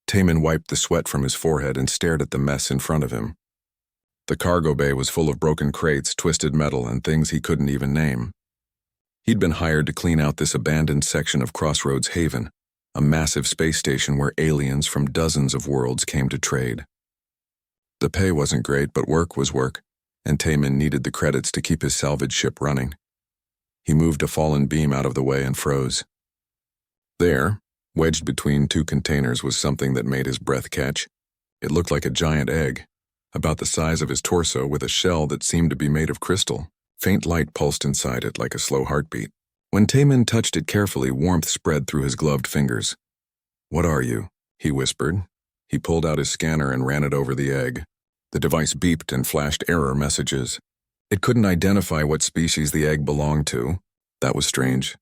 Taman wiped the sweat from his forehead and stared at the mess in front of him. The cargo bay was full of broken crates, twisted metal, and things he couldn't even name. He'd been hired to clean out this abandoned section of Crossroads Haven, a massive space station where aliens from dozens of worlds came to trade. The pay wasn't great, but work was work, and Taman needed the credits to keep his salvage ship running. He moved a fallen beam out of the way and froze. There, wedged between two containers, was something that made his breath catch. It looked like a giant egg, about the size of his torso, with a shell that seemed to be made of crystal. Faint light pulsed inside it like a slow heartbeat. When Taman touched it carefully, warmth spread through his gloved fingers. "What are you?" he whispered. He pulled out his scanner and ran it over the egg. The device beeped and flashed error messages. It couldn't identify what species the egg belonged to. That was strange.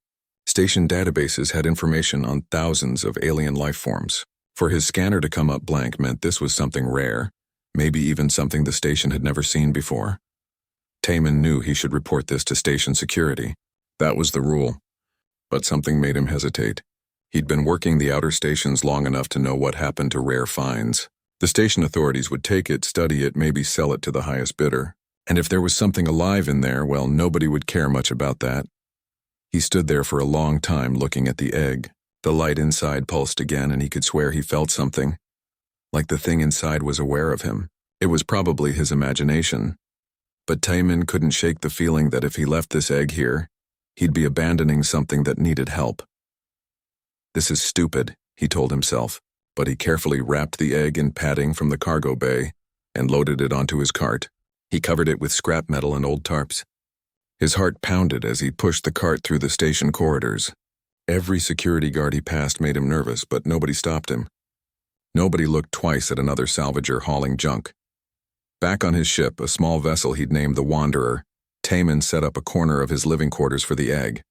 Station databases had information on thousands of alien life forms. For his scanner to come up blank meant this was something rare, maybe even something the station had never seen before. Taman knew he should report this to station security. That was the rule. But something made him hesitate. He'd been working the outer stations long enough to know what happened to rare finds. The station authorities would take it, study it, maybe sell it to the highest bidder. And if there was something alive in there, well, nobody would care much about that. He stood there for a long time looking at the egg. The light inside pulsed again, and he could swear he felt something. Like the thing inside was aware of him. It was probably his imagination. But Taman couldn't shake the feeling that if he left this egg here, he'd be abandoning something that needed help. "This is stupid," he told himself, but he carefully wrapped the egg in padding from the cargo bay and loaded it onto his cart. He covered it with scrap metal and old tarps. His heart pounded as he pushed the cart through the station corridors. Every security guard he passed made him nervous, but nobody stopped him. Nobody looked twice at another salvager hauling junk. Back on his ship, a small vessel he'd named the Wanderer, Taman set up a corner of his living quarters for the egg.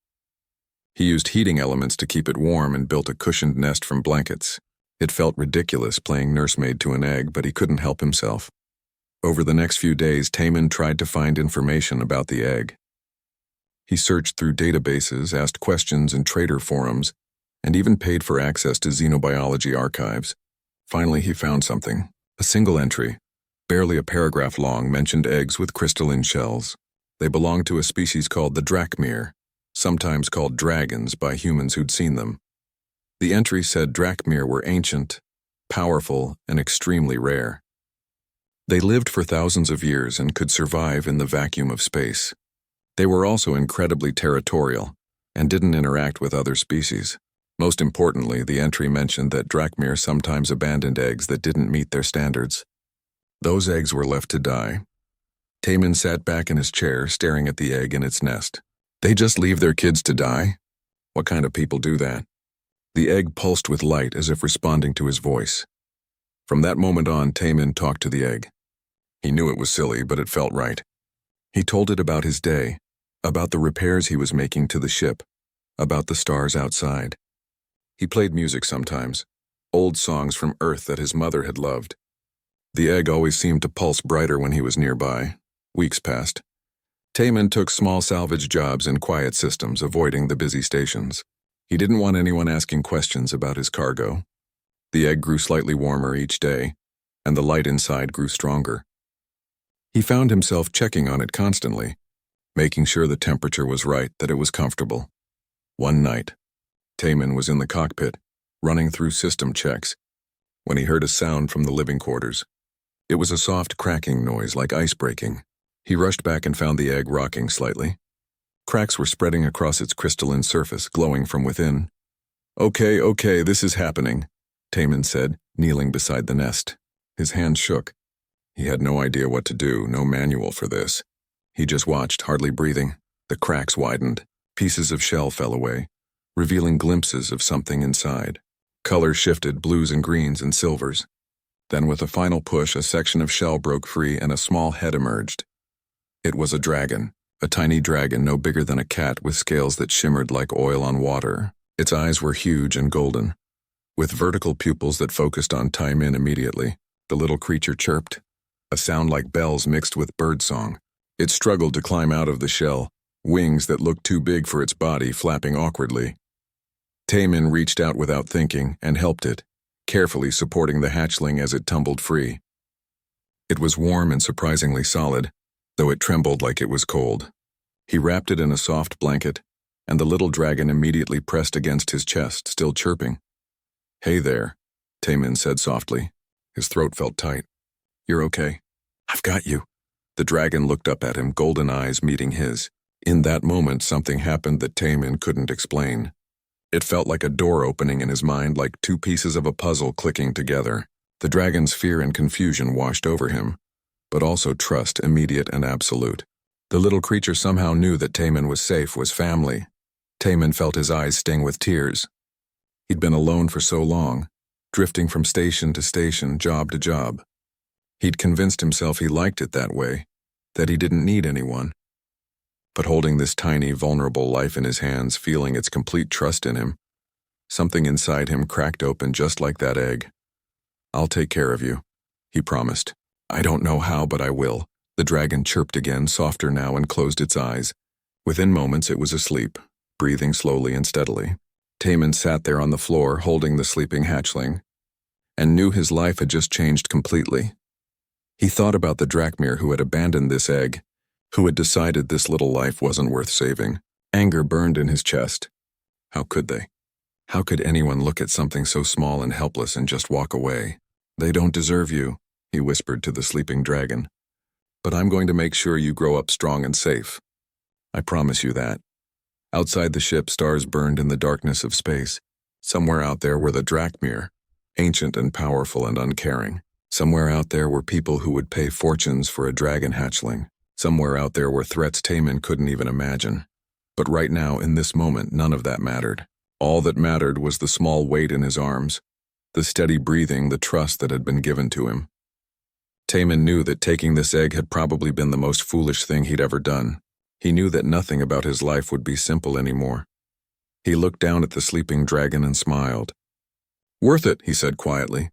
He used heating elements to keep it warm and built a cushioned nest from blankets. It felt ridiculous playing nursemaid to an egg, but he couldn't help himself. Over the next few days, Taman tried to find information about the egg. He searched through databases, asked questions in trader forums, and even paid for access to xenobiology archives. Finally, he found something. A single entry, barely a paragraph long, mentioned eggs with crystalline shells. They belonged to a species called the Drachmere, sometimes called dragons by humans who'd seen them. The entry said Drachmere were ancient, powerful, and extremely rare. They lived for thousands of years and could survive in the vacuum of space. They were also incredibly territorial and didn't interact with other species. Most importantly, the entry mentioned that Drachmere sometimes abandoned eggs that didn't meet their standards. Those eggs were left to die. Taman sat back in his chair, staring at the egg in its nest. They just leave their kids to die? What kind of people do that? The egg pulsed with light as if responding to his voice. From that moment on, Taman talked to the egg. He knew it was silly, but it felt right. He told it about his day, about the repairs he was making to the ship, about the stars outside. He played music sometimes, old songs from Earth that his mother had loved. The egg always seemed to pulse brighter when he was nearby. Weeks passed. Taman took small salvage jobs in quiet systems, avoiding the busy stations. He didn't want anyone asking questions about his cargo. The egg grew slightly warmer each day, and the light inside grew stronger. He found himself checking on it constantly, making sure the temperature was right, that it was comfortable. One night, Taman was in the cockpit, running through system checks, when he heard a sound from the living quarters. It was a soft cracking noise like ice breaking. He rushed back and found the egg rocking slightly. Cracks were spreading across its crystalline surface, glowing from within. Okay, this is happening," Taman said, kneeling beside the nest. His hands shook. He had no idea what to do, no manual for this. He just watched, hardly breathing. The cracks widened. Pieces of shell fell away, revealing glimpses of something inside. Colors shifted, blues and greens and silvers. Then with a final push, a section of shell broke free and a small head emerged. It was a dragon, a tiny dragon no bigger than a cat with scales that shimmered like oil on water. Its eyes were huge and golden, with vertical pupils that focused on Taman immediately. The little creature chirped, a sound like bells mixed with birdsong. It struggled to climb out of the shell, wings that looked too big for its body flapping awkwardly. Taman reached out without thinking and helped it. carefully supporting the hatchling as it tumbled free. It was warm and surprisingly solid, though it trembled like it was cold. He wrapped it in a soft blanket, and the little dragon immediately pressed against his chest, still chirping. "Hey there," Taemin said softly. His throat felt tight. "You're okay? I've got you." The dragon looked up at him, golden eyes meeting his. In that moment, something happened that Taemin couldn't explain. It felt like a door opening in his mind, like two pieces of a puzzle clicking together. The dragon's fear and confusion washed over him, but also trust, immediate and absolute. The little creature somehow knew that Taemin was safe, was family. Taemin felt his eyes sting with tears. He'd been alone for so long, drifting from station to station, job to job. He'd convinced himself he liked it that way, that he didn't need anyone. But holding this tiny, vulnerable life in his hands, feeling its complete trust in him, something inside him cracked open just like that egg. "I'll take care of you," he promised. "I don't know how, but I will." The dragon chirped again, softer now, and closed its eyes. Within moments it was asleep, breathing slowly and steadily. Taemin sat there on the floor, holding the sleeping hatchling, and knew his life had just changed completely. He thought about the Drakmir who had abandoned this egg, who had decided this little life wasn't worth saving. Anger burned in his chest. How could they? How could anyone look at something so small and helpless and just walk away? "They don't deserve you," he whispered to the sleeping dragon. "But I'm going to make sure you grow up strong and safe. I promise you that." Outside the ship, stars burned in the darkness of space. Somewhere out there were the Drakmir, ancient and powerful and uncaring. Somewhere out there were people who would pay fortunes for a dragon hatchling. Somewhere out there were threats Taemin couldn't even imagine. But right now, in this moment, none of that mattered. All that mattered was the small weight in his arms, the steady breathing, the trust that had been given to him. Taemin knew that taking this egg had probably been the most foolish thing he'd ever done. He knew that nothing about his life would be simple anymore. He looked down at the sleeping dragon and smiled. "Worth it," he said quietly.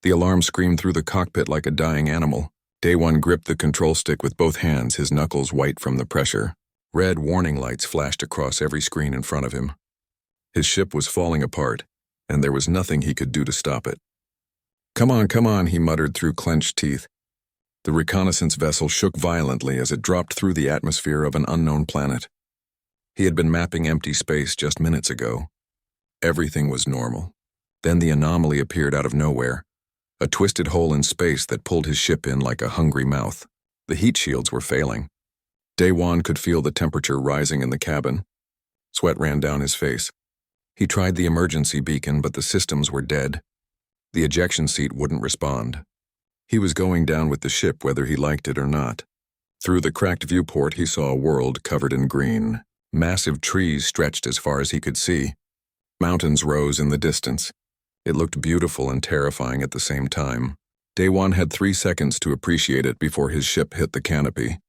The alarm screamed through the cockpit like a dying animal. Day One gripped the control stick with both hands, his knuckles white from the pressure. Red warning lights flashed across every screen in front of him. His ship was falling apart, and there was nothing he could do to stop it. Come on," he muttered through clenched teeth. The reconnaissance vessel shook violently as it dropped through the atmosphere of an unknown planet. He had been mapping empty space just minutes ago. Everything was normal. Then the anomaly appeared out of nowhere, a twisted hole in space that pulled his ship in like a hungry mouth. The heat shields were failing. Day One could feel the temperature rising in the cabin. Sweat ran down his face. He tried the emergency beacon, but the systems were dead. The ejection seat wouldn't respond. He was going down with the ship whether he liked it or not. Through the cracked viewport, he saw a world covered in green. Massive trees stretched as far as he could see. Mountains rose in the distance. It looked beautiful and terrifying at the same time. Day One had 3 seconds to appreciate it before his ship hit the canopy.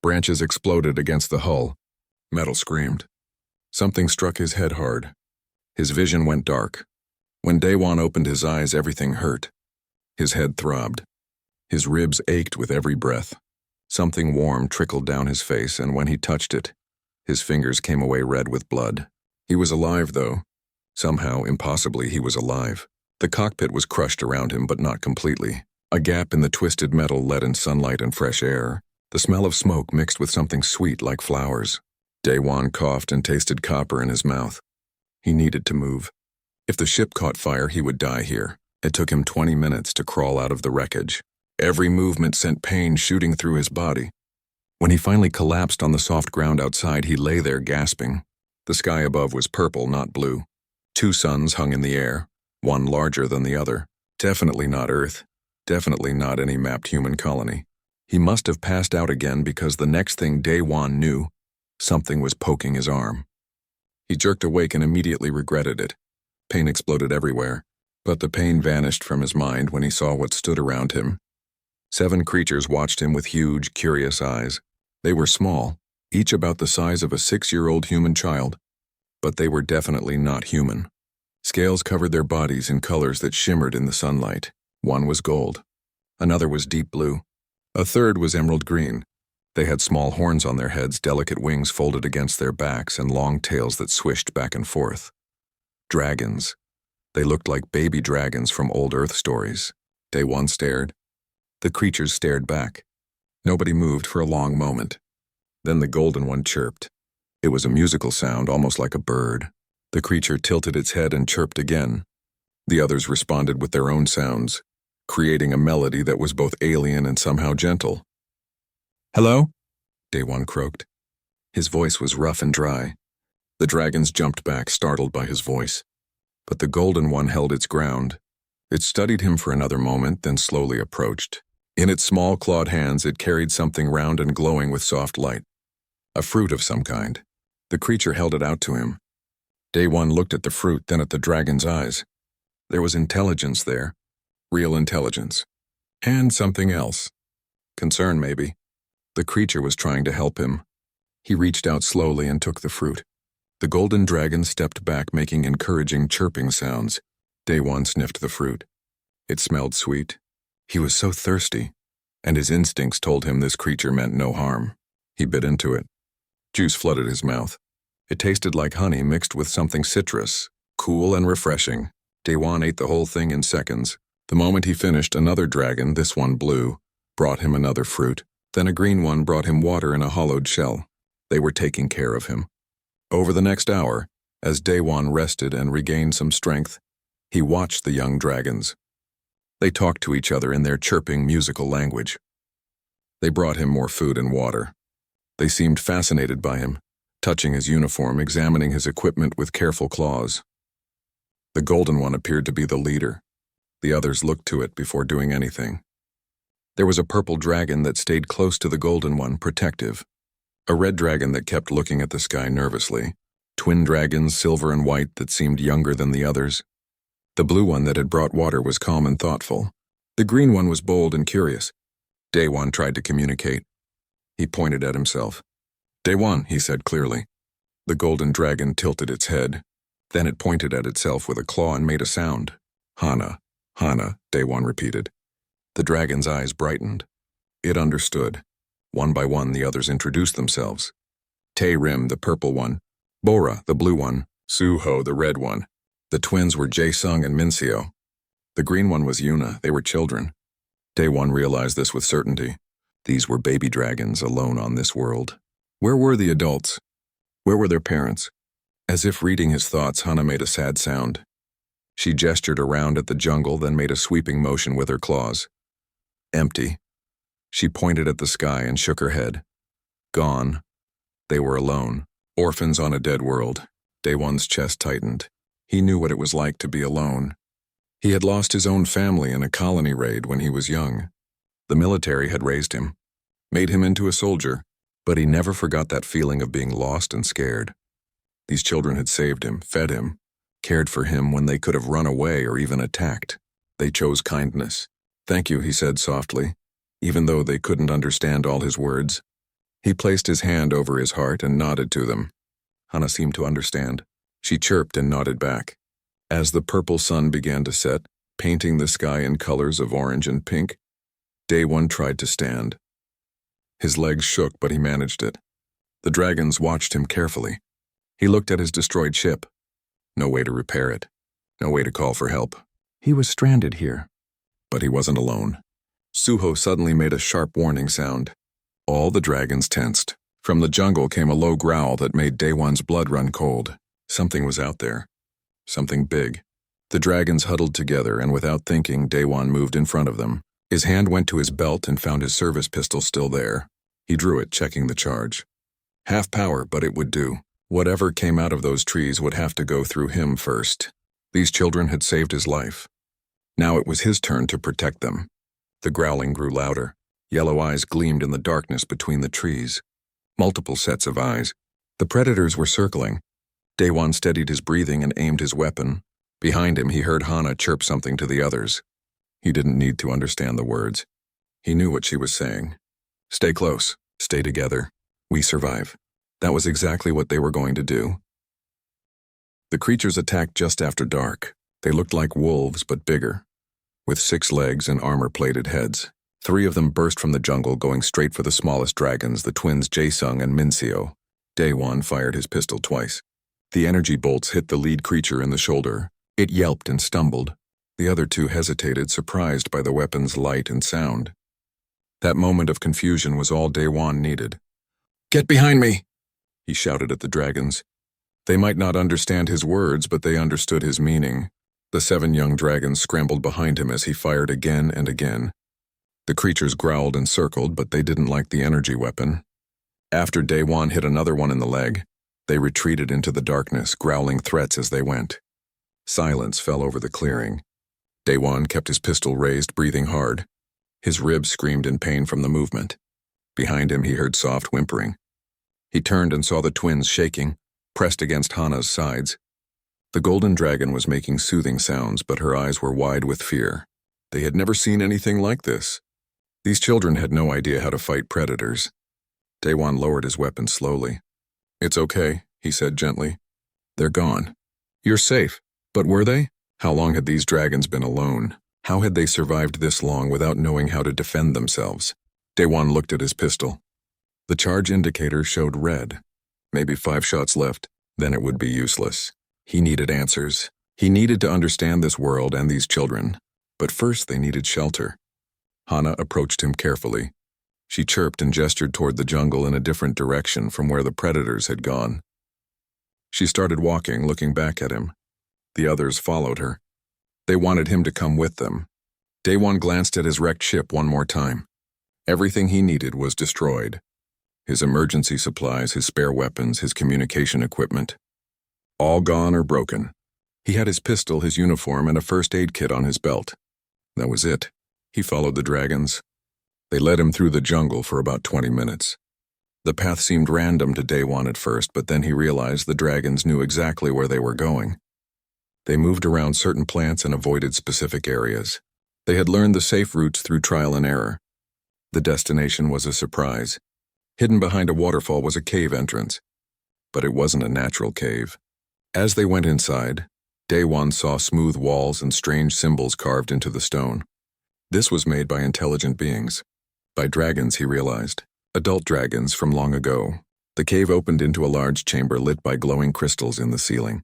Branches exploded against the hull. Metal screamed. Something struck his head hard. His vision went dark. When Day One opened his eyes, everything hurt. His head throbbed. His ribs ached with every breath. Something warm trickled down his face, and when he touched it, his fingers came away red with blood. He was alive, though. Somehow, impossibly, he was alive. The cockpit was crushed around him, but not completely. A gap in the twisted metal let in sunlight and fresh air. The smell of smoke mixed with something sweet like flowers. Day One coughed and tasted copper in his mouth. He needed to move. If the ship caught fire, he would die here. It took him 20 minutes to crawl out of the wreckage. Every movement sent pain shooting through his body. When he finally collapsed on the soft ground outside, he lay there gasping. The sky above was purple, not blue. 2 suns hung in the air, one larger than the other. Definitely not Earth. Definitely not any mapped human colony. He must have passed out again because the next thing Day One knew, something was poking his arm. He jerked awake and immediately regretted it. Pain exploded everywhere, but the pain vanished from his mind when he saw what stood around him. 7 creatures watched him with huge, curious eyes. They were small, each about the size of a 6-year-old human child, but they were definitely not human. Scales covered their bodies in colors that shimmered in the sunlight. One was gold. Another was deep blue. A third was emerald green. They had small horns on their heads, delicate wings folded against their backs, and long tails that swished back and forth. Dragons. They looked like baby dragons from old Earth stories. Day One stared. The creatures stared back. Nobody moved for a long moment. Then the golden one chirped. It was a musical sound, almost like a bird. The creature tilted its head and chirped again. The others responded with their own sounds, creating a melody that was both alien and somehow gentle. "Hello?" Day One croaked. His voice was rough and dry. The dragons jumped back, startled by his voice. But the golden one held its ground. It studied him for another moment, then slowly approached. In its small clawed hands it carried something round and glowing with soft light. A fruit of some kind. The creature held it out to him. Day One looked at the fruit, then at the dragon's eyes. There was intelligence there. Real intelligence. And something else. Concern, maybe. The creature was trying to help him. He reached out slowly and took the fruit. The golden dragon stepped back, making encouraging chirping sounds. Day One sniffed the fruit. It smelled sweet. He was so thirsty, and his instincts told him this creature meant no harm. He bit into it. Juice flooded his mouth. It tasted like honey mixed with something citrus, cool and refreshing. Day One ate the whole thing in seconds. The moment he finished, another dragon, this one blue, brought him another fruit. Then a green one brought him water in a hollowed shell. They were taking care of him. Over the next hour, as Day One rested and regained some strength, he watched the young dragons. They talked to each other in their chirping musical language. They brought him more food and water. They seemed fascinated by him, touching his uniform, examining his equipment with careful claws. The golden one appeared to be the leader. The others looked to it before doing anything. There was a purple dragon that stayed close to the golden one, protective. A red dragon that kept looking at the sky nervously. Twin dragons, silver and white, that seemed younger than the others. The blue one that had brought water was calm and thoughtful. The green one was bold and curious. Day One tried to communicate. He pointed at himself. "Day One," he said clearly. The golden dragon tilted its head. Then it pointed at itself with a claw and made a sound. "Hana, Hana," Day One repeated. The dragon's eyes brightened. It understood. One by one, the others introduced themselves. Rim, the purple one. Bora, the blue one. Suho, the red one. The twins were Jae-sung and Minseo. The green one was Yuna. They were children. Day One realized this with certainty. These were baby dragons alone on this world. Where were the adults? Where were their parents? As if reading his thoughts, Hana made a sad sound. She gestured around at the jungle, then made a sweeping motion with her claws. Empty. She pointed at the sky and shook her head. Gone. They were alone. Orphans on a dead world. Day One's chest tightened. He knew what it was like to be alone. He had lost his own family in a colony raid when he was young. The military had raised him, made him into a soldier, but he never forgot that feeling of being lost and scared. These children had saved him, fed him, cared for him when they could have run away or even attacked. They chose kindness. "Thank you," he said softly, even though they couldn't understand all his words. He placed his hand over his heart and nodded to them. Hana seemed to understand. She chirped and nodded back. As the purple sun began to set, painting the sky in colors of orange and pink, Day One tried to stand. His legs shook, but he managed it. The dragons watched him carefully. He looked at his destroyed ship. No way to repair it. No way to call for help. He was stranded here. But he wasn't alone. Suho suddenly made a sharp warning sound. All the dragons tensed. From the jungle came a low growl that made Day One's blood run cold. Something was out there. Something big. The dragons huddled together, and without thinking, Day One moved in front of them. His hand went to his belt and found his service pistol still there. He drew it, checking the charge. Half power, but it would do. Whatever came out of those trees would have to go through him first. These children had saved his life. Now it was his turn to protect them. The growling grew louder. Yellow eyes gleamed in the darkness between the trees. Multiple sets of eyes. The predators were circling. Day One steadied his breathing and aimed his weapon. Behind him, he heard Hana chirp something to the others. He didn't need to understand the words. He knew what she was saying. Stay close. Stay together. We survive. That was exactly what they were going to do. The creatures attacked just after dark. They looked like wolves, but bigger, with 6 legs and armor-plated heads. 3 of them burst from the jungle, going straight for the smallest dragons, the twins Jae-sung and Minseo. Day One fired his pistol twice. The energy bolts hit the lead creature in the shoulder, It yelped and stumbled. The other two hesitated, surprised by the weapon's light and sound. That moment of confusion was all Daewon needed. "Get behind me!" he shouted at the dragons. They might not understand his words, but they understood his meaning. The 7 young dragons scrambled behind him as he fired again and again. The creatures growled and circled, but they didn't like the energy weapon. After Daewon hit another one in the leg, they retreated into the darkness, growling threats as they went. Silence fell over the clearing. Daewon kept his pistol raised, breathing hard. His ribs screamed in pain from the movement. Behind him he heard soft whimpering. He turned and saw the twins shaking, pressed against Hana's sides. The golden dragon was making soothing sounds, but her eyes were wide with fear. They had never seen anything like this. These children had no idea how to fight predators. Daewon lowered his weapon slowly. "It's okay," he said gently. "They're gone. You're safe. But were they? How long had these dragons been alone? How had they survived this long without knowing how to defend themselves?" Daewon looked at his pistol. The charge indicator showed red. Maybe 5 shots left, then it would be useless. He needed answers. He needed to understand this world and these children. But first they needed shelter. Hana approached him carefully. She chirped and gestured toward the jungle in a different direction from where the predators had gone. She started walking, looking back at him. The others followed her. They wanted him to come with them. Daewon glanced at his wrecked ship one more time. Everything he needed was destroyed. His emergency supplies, his spare weapons, his communication equipment. All gone or broken. He had his pistol, his uniform, and a first aid kit on his belt. That was it. He followed the dragons. They led him through the jungle for about 20 minutes. The path seemed random to Daewon at first, but then he realized the dragons knew exactly where they were going. They moved around certain plants and avoided specific areas. They had learned the safe routes through trial and error. The destination was a surprise. Hidden behind a waterfall was a cave entrance. But it wasn't a natural cave. As they went inside, Daewon saw smooth walls and strange symbols carved into the stone. This was made by intelligent beings. By dragons, he realized. Adult dragons from long ago. The cave opened into a large chamber lit by glowing crystals in the ceiling.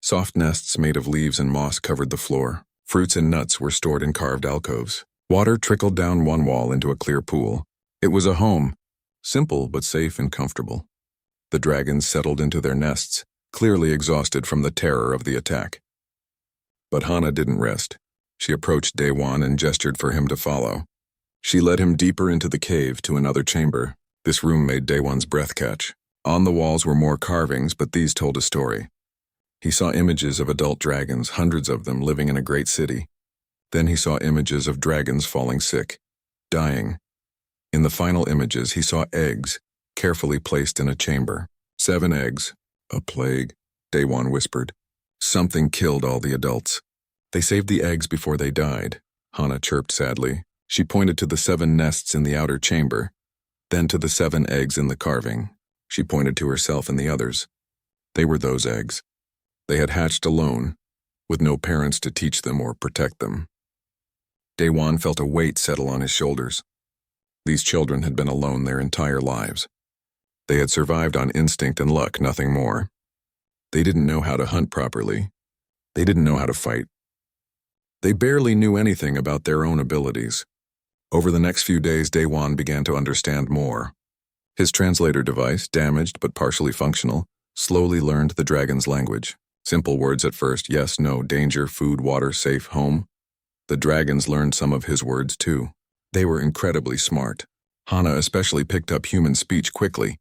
Soft nests made of leaves and moss covered the floor. Fruits and nuts were stored in carved alcoves. Water trickled down one wall into a clear pool. It was a home, simple but safe and comfortable. The dragons settled into their nests, clearly exhausted from the terror of the attack. But Hana didn't rest. She approached Daewon and gestured for him to follow. She led him deeper into the cave to another chamber. This room made Daewon's breath catch. On the walls were more carvings, but these told a story. He saw images of adult dragons, hundreds of them living in a great city. Then he saw images of dragons falling sick, dying. In the final images, he saw eggs, carefully placed in a chamber. 7 eggs. A plague, Daewon whispered. Something killed all the adults. They saved the eggs before they died, Hana chirped sadly. She pointed to the 7 nests in the outer chamber, then to the 7 eggs in the carving. She pointed to herself and the others. They were those eggs. They had hatched alone, with no parents to teach them or protect them. Daewon felt a weight settle on his shoulders. These children had been alone their entire lives. They had survived on instinct and luck, nothing more. They didn't know how to hunt properly. They didn't know how to fight. They barely knew anything about their own abilities. Over the next few days, Daewon began to understand more. His translator device, damaged but partially functional, slowly learned the dragon's language. Simple words at first: yes, no, danger, food, water, safe, home. The dragons learned some of his words too. They were incredibly smart. Hana especially picked up human speech quickly.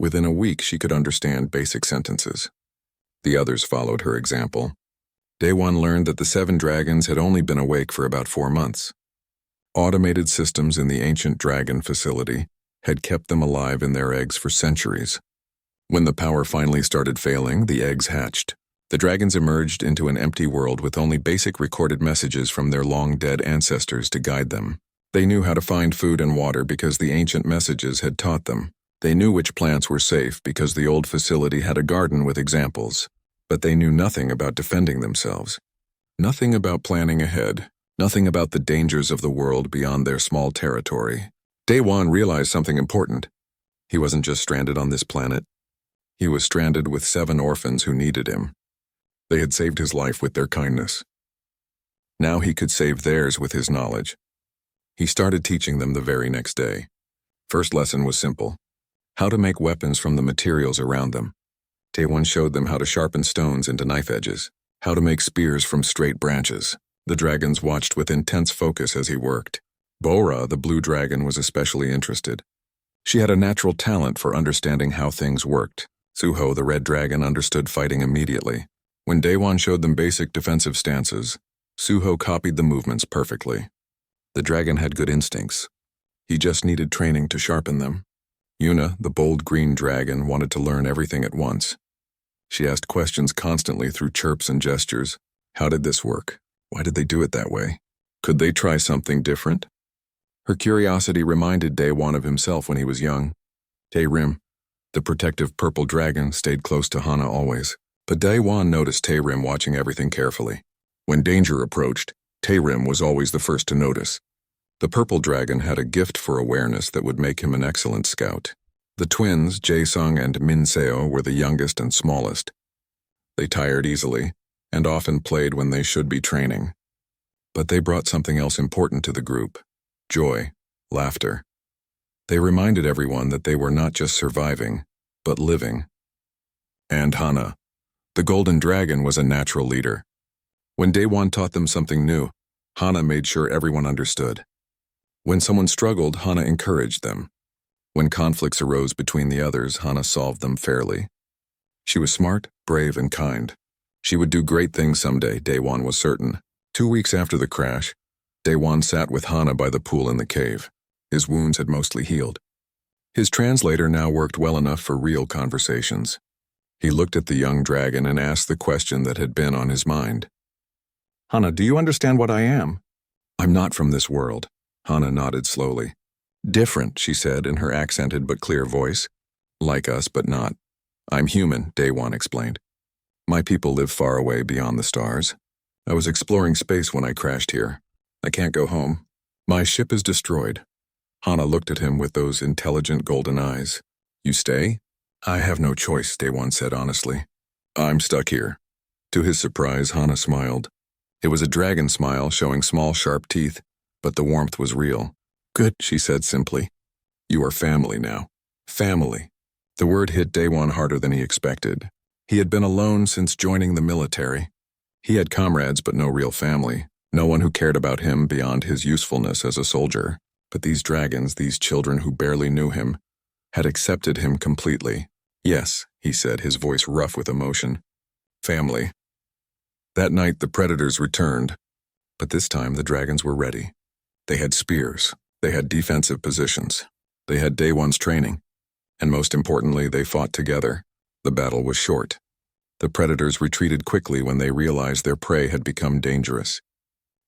Within a week, she could understand basic sentences. The others followed her example. Daewon learned that the 7 dragons had only been awake for about 4 months. Automated systems in the ancient dragon facility had kept them alive in their eggs for centuries. When the power finally started failing, the eggs hatched. The dragons emerged into an empty world with only basic recorded messages from their long-dead ancestors to guide them. They knew how to find food and water because the ancient messages had taught them. They knew which plants were safe because the old facility had a garden with examples. But they knew nothing about defending themselves. Nothing about planning ahead. Nothing about the dangers of the world beyond their small territory. Daewon realized something important. He wasn't just stranded on this planet. He was stranded with 7 orphans who needed him. They had saved his life with their kindness. Now he could save theirs with his knowledge. He started teaching them the very next day. First lesson was simple: how to make weapons from the materials around them. Day one showed them how to sharpen stones into knife edges, how to make spears from straight branches. The dragons watched with intense focus as he worked. Bora, the blue dragon, was especially interested. She had a natural talent for understanding how things worked. Suho, the red dragon, understood fighting immediately. When Daewon showed them basic defensive stances, Suho copied the movements perfectly. The dragon had good instincts. He just needed training to sharpen them. Yuna, the bold green dragon, wanted to learn everything at once. She asked questions constantly through chirps and gestures. How did this work? Why did they do it that way? Could they try something different? Her curiosity reminded Daewon of himself when he was young. Taerim, the protective purple dragon, stayed close to Hana always. But Daewon noticed Taerim watching everything carefully. When danger approached, Taerim was always the first to notice. The purple dragon had a gift for awareness that would make him an excellent scout. The twins, Jae-sung and Min-seo, were the youngest and smallest. They tired easily, and often played when they should be training. But they brought something else important to the group: joy, laughter. They reminded everyone that they were not just surviving, but living. And Hana, the golden dragon, was a natural leader. When Daewon taught them something new, Hana made sure everyone understood. When someone struggled, Hana encouraged them. When conflicts arose between the others, Hana solved them fairly. She was smart, brave, and kind. She would do great things someday, Daewon was certain. 2 weeks after the crash, Daewon sat with Hana by the pool in the cave. His wounds had mostly healed. His translator now worked well enough for real conversations. He looked at the young dragon and asked the question that had been on his mind. "Hana, do you understand what I am?" "I'm not from this world." Hana nodded slowly. "Different," she said in her accented but clear voice. "Like us, but not. I'm human," Daewon explained. "My people live far away beyond the stars. I was exploring space when I crashed here. I can't go home. My ship is destroyed." Hana looked at him with those intelligent golden eyes. "You stay?" "I have no choice," Daewon said honestly. "I'm stuck here." To his surprise, Hana smiled. It was a dragon smile showing small sharp teeth, but the warmth was real. "Good," she said simply. "You are family now." Family. The word hit Daewon harder than he expected. He had been alone since joining the military. He had comrades but no real family, no one who cared about him beyond his usefulness as a soldier. But these dragons, these children who barely knew him, had accepted him completely. "Yes," he said, his voice rough with emotion. "Family." That night the predators returned, but this time the dragons were ready. They had spears, they had defensive positions, they had Daewon's training, and most importantly, they fought together. The battle was short. The predators retreated quickly when they realized their prey had become dangerous.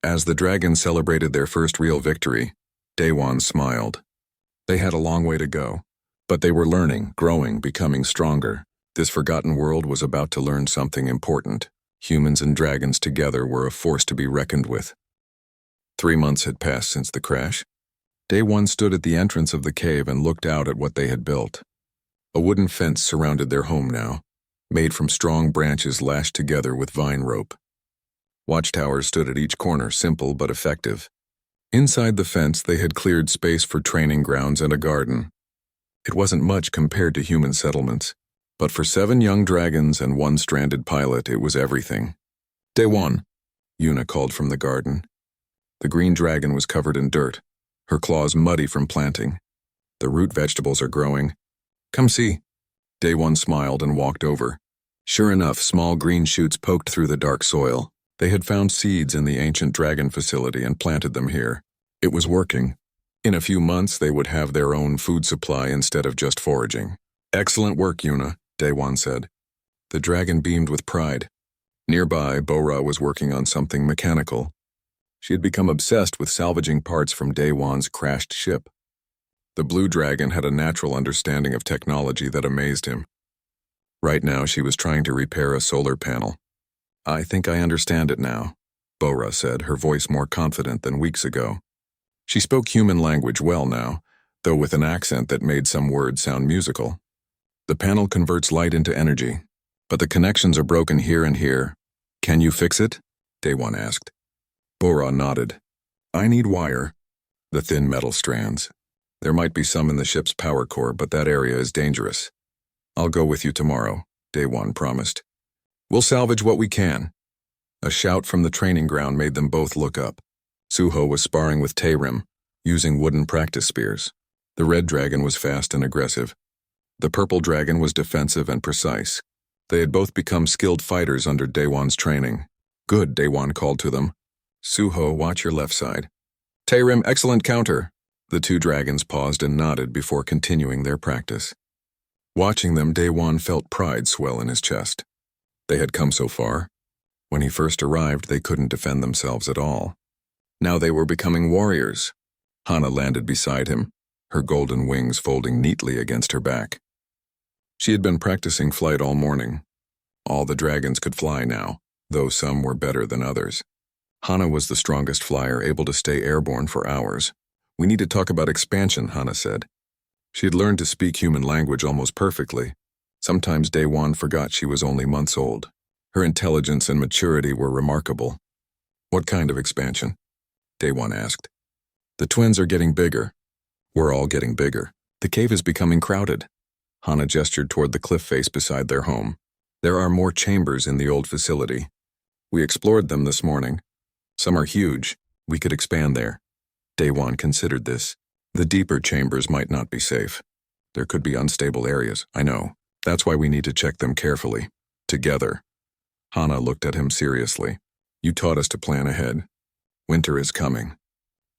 As the dragons celebrated their first real victory, Daewon smiled. They had a long way to go, but they were learning, growing, becoming stronger. This forgotten world was about to learn something important. Humans and dragons together were a force to be reckoned with. 3 months had passed since the crash. Daewon stood at the entrance of the cave and looked out at what they had built. A wooden fence surrounded their home now, made from strong branches lashed together with vine rope. Watchtowers stood at each corner, simple but effective. Inside the fence, they had cleared space for training grounds and a garden. It wasn't much compared to human settlements, but for 7 young dragons and 1 stranded pilot, it was everything. "Daewon," Yuna called from the garden. The green dragon was covered in dirt, her claws muddy from planting. "The root vegetables are growing. Come see." Daewon smiled and walked over. Sure enough, small green shoots poked through the dark soil. They had found seeds in the ancient dragon facility and planted them here. It was working. In a few months, they would have their own food supply instead of just foraging. "Excellent work, Yuna," Daewon said. The dragon beamed with pride. Nearby, Bora was working on something mechanical. She had become obsessed with salvaging parts from Daewon's crashed ship. The blue dragon had a natural understanding of technology that amazed him. Right now, she was trying to repair a solar panel. "I think I understand it now," Bora said, her voice more confident than weeks ago. She spoke human language well now, though with an accent that made some words sound musical. "The panel converts light into energy, but the connections are broken here and here. Can you fix it? Day One asked. Bora nodded. I need wire. The thin metal strands. There might be some in the ship's power core, but that area is dangerous. I'll go with you tomorrow, Day One promised. We'll salvage what we can. A shout from the training ground made them both look up. Suho was sparring with Taerim, using wooden practice spears. The red dragon was fast and aggressive. The purple dragon was defensive and precise. They had both become skilled fighters under Daewon's training. Good, Daewon called to them. Suho, watch your left side. Taerim, excellent counter. The two dragons paused and nodded before continuing their practice. Watching them, Daewon felt pride swell in his chest. They had come so far. When he first arrived, they couldn't defend themselves at all. Now they were becoming warriors. Hana landed beside him, her golden wings folding neatly against her back. She had been practicing flight all morning. All the dragons could fly now, though some were better than others. Hana was the strongest flyer, able to stay airborne for hours. We need to talk about expansion, Hana said. She had learned to speak human language almost perfectly. Sometimes Daewon forgot she was only months old. Her intelligence and maturity were remarkable. What kind of expansion? Daewon asked. The twins are getting bigger. We're all getting bigger. The cave is becoming crowded. Hana gestured toward the cliff face beside their home. There are more chambers in the old facility. We explored them this morning. Some are huge. We could expand there. Daewon considered this. The deeper chambers might not be safe. There could be unstable areas, I know. That's why we need to check them carefully. Together. Hana looked at him seriously. You taught us to plan ahead. Winter is coming.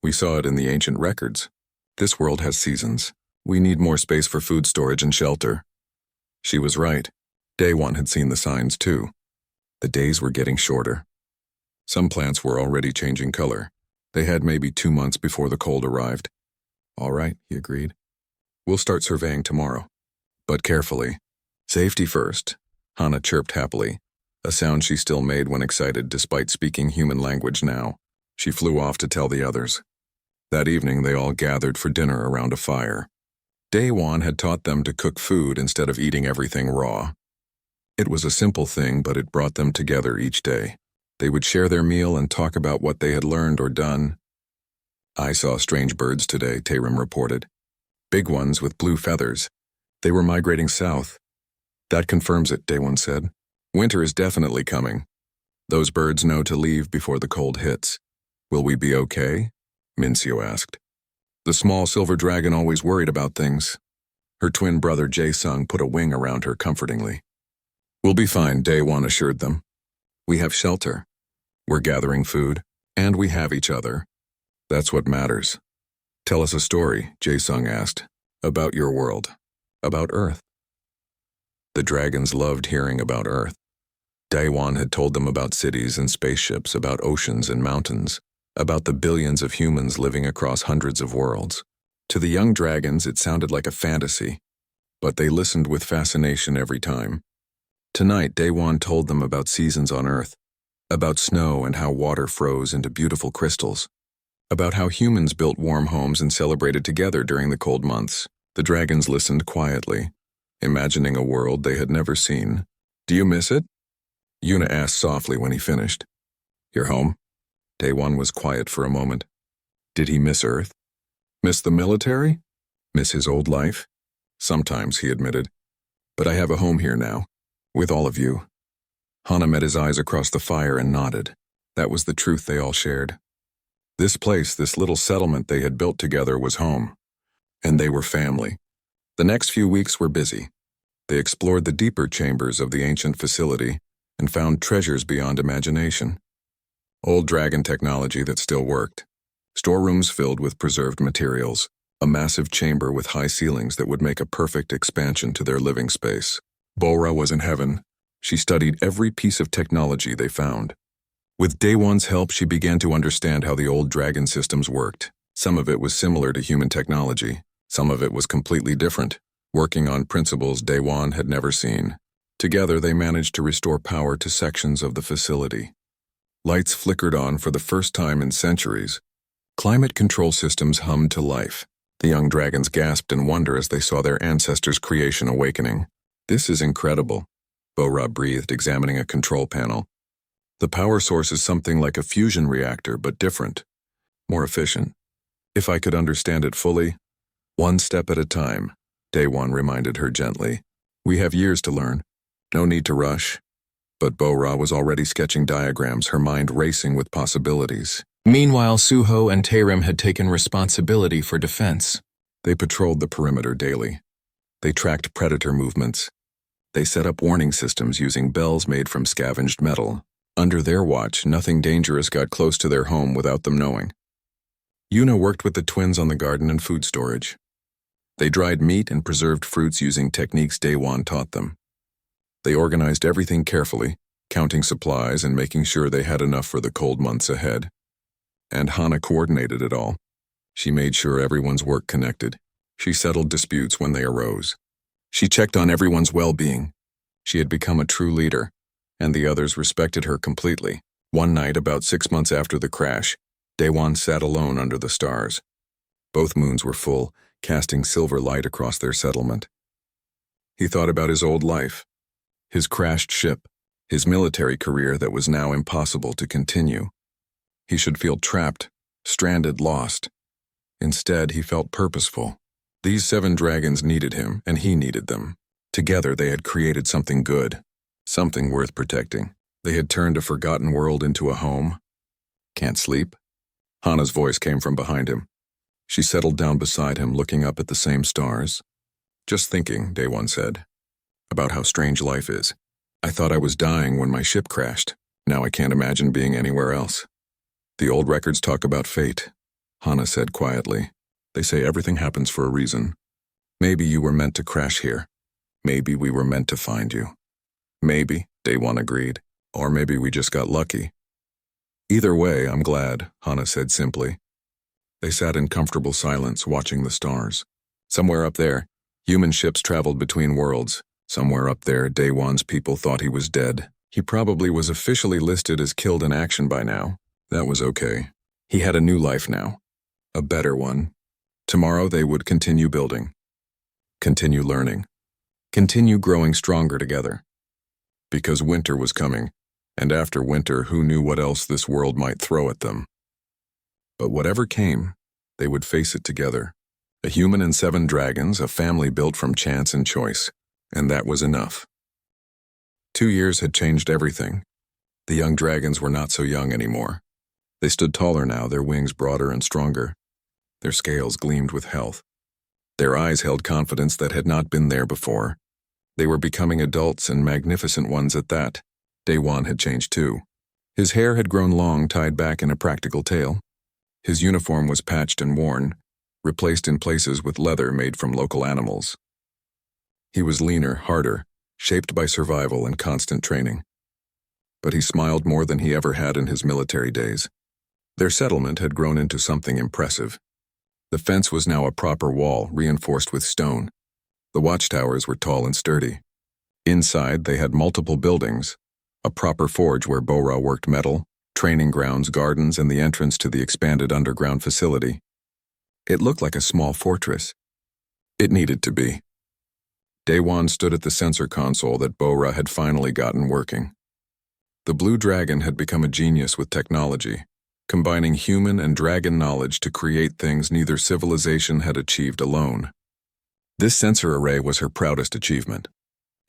We saw it in the ancient records. This world has seasons. We need more space for food storage and shelter. She was right. Daewon had seen the signs too. The days were getting shorter. Some plants were already changing color. They had maybe 2 months before the cold arrived. All right, he agreed. We'll start surveying tomorrow. But carefully. Safety first, Hana chirped happily, a sound she still made when excited despite speaking human language now. She flew off to tell the others. That evening they all gathered for dinner around a fire. Daewon had taught them to cook food instead of eating everything raw. It was a simple thing, but it brought them together each day. They would share their meal and talk about what they had learned or done. I saw strange birds today, Taerim reported. Big ones with blue feathers. They were migrating south. That confirms it, Daewon said. Winter is definitely coming. Those birds know to leave before the cold hits. Will we be okay? Mincio asked. The small silver dragon always worried about things. Her twin brother Jae-sung put a wing around her comfortingly. We'll be fine, Daewon assured them. We have shelter. We're gathering food. And we have each other. That's what matters. Tell us a story, Jae-sung asked. About your world. About Earth. The dragons loved hearing about Earth. Daewon had told them about cities and spaceships, about oceans and mountains, about the billions of humans living across hundreds of worlds. To the young dragons, it sounded like a fantasy, but they listened with fascination every time. Tonight, Daewon told them about seasons on Earth, about snow and how water froze into beautiful crystals, about how humans built warm homes and celebrated together during the cold months. The dragons listened quietly, imagining a world they had never seen. Do you miss it? Yuna asked softly when he finished. You're home? Daewon was quiet for a moment. Did he miss Earth? Miss the military? Miss his old life? Sometimes, he admitted. But I have a home here now, with all of you. Hana met his eyes across the fire and nodded. That was the truth they all shared. This place, this little settlement they had built together was home. And they were family. The next few weeks were busy. They explored the deeper chambers of the ancient facility and found treasures beyond imagination. Old dragon technology that still worked. Storerooms filled with preserved materials. A massive chamber with high ceilings that would make a perfect expansion to their living space. Bora was in heaven. She studied every piece of technology they found. With Daewon's help, she began to understand how the old dragon systems worked. Some of it was similar to human technology. Some of it was completely different, working on principles Daewon had never seen. Together, they managed to restore power to sections of the facility. Lights flickered on for the first time in centuries. Climate control systems hummed to life. The young dragons gasped in wonder as they saw their ancestors' creation awakening. This is incredible, Bora breathed, examining a control panel. The power source is something like a fusion reactor, but different, more efficient. If I could understand it fully, one step at a time, Daewon reminded her gently. We have years to learn. No need to rush. But Bo-Ra was already sketching diagrams, her mind racing with possibilities. Meanwhile, Suho and Taerim had taken responsibility for defense. They patrolled the perimeter daily. They tracked predator movements. They set up warning systems using bells made from scavenged metal. Under their watch, nothing dangerous got close to their home without them knowing. Yuna worked with the twins on the garden and food storage. They dried meat and preserved fruits using techniques Daewon taught them. They organized everything carefully, counting supplies and making sure they had enough for the cold months ahead. And Hana coordinated it all. She made sure everyone's work connected. She settled disputes when they arose. She checked on everyone's well-being. She had become a true leader, and the others respected her completely. One night, about 6 months after the crash, Daewon sat alone under the stars. Both moons were full, casting silver light across their settlement. He thought about his old life, his crashed ship, his military career that was now impossible to continue. He should feel trapped, stranded, lost. Instead, he felt purposeful. These 7 dragons needed him, and he needed them. Together, they had created something good, something worth protecting. They had turned a forgotten world into a home. Can't sleep? Hana's voice came from behind him. She settled down beside him, looking up at the same stars. Just thinking, Daewon said, about how strange life is. I thought I was dying when my ship crashed. Now I can't imagine being anywhere else. The old records talk about fate, Hana said quietly. They say everything happens for a reason. Maybe you were meant to crash here. Maybe we were meant to find you. Maybe, Daewon agreed. Or maybe we just got lucky. Either way, I'm glad, Hana said simply. They sat in comfortable silence, watching the stars. Somewhere up there, human ships traveled between worlds. Somewhere up there, Daewon's people thought he was dead. He probably was officially listed as killed in action by now. That was okay. He had a new life now. A better one. Tomorrow they would continue building. Continue learning. Continue growing stronger together. Because winter was coming, and after winter, who knew what else this world might throw at them. But whatever came, they would face it together. A human and 7 dragons, a family built from chance and choice. And that was enough. 2 years had changed everything. The young dragons were not so young anymore. They stood taller now, their wings broader and stronger. Their scales gleamed with health. Their eyes held confidence that had not been there before. They were becoming adults and magnificent ones at that. Daewon had changed too. His hair had grown long, tied back in a practical tail. His uniform was patched and worn, replaced in places with leather made from local animals. He was leaner, harder, shaped by survival and constant training. But he smiled more than he ever had in his military days. Their settlement had grown into something impressive. The fence was now a proper wall, reinforced with stone. The watchtowers were tall and sturdy. Inside, they had multiple buildings, a proper forge where Bo-Ra worked metal, training grounds, gardens, and the entrance to the expanded underground facility. It looked like a small fortress. It needed to be. Daewon stood at the sensor console that Bo-Ra had finally gotten working. The Blue Dragon had become a genius with technology, combining human and dragon knowledge to create things neither civilization had achieved alone. This sensor array was her proudest achievement.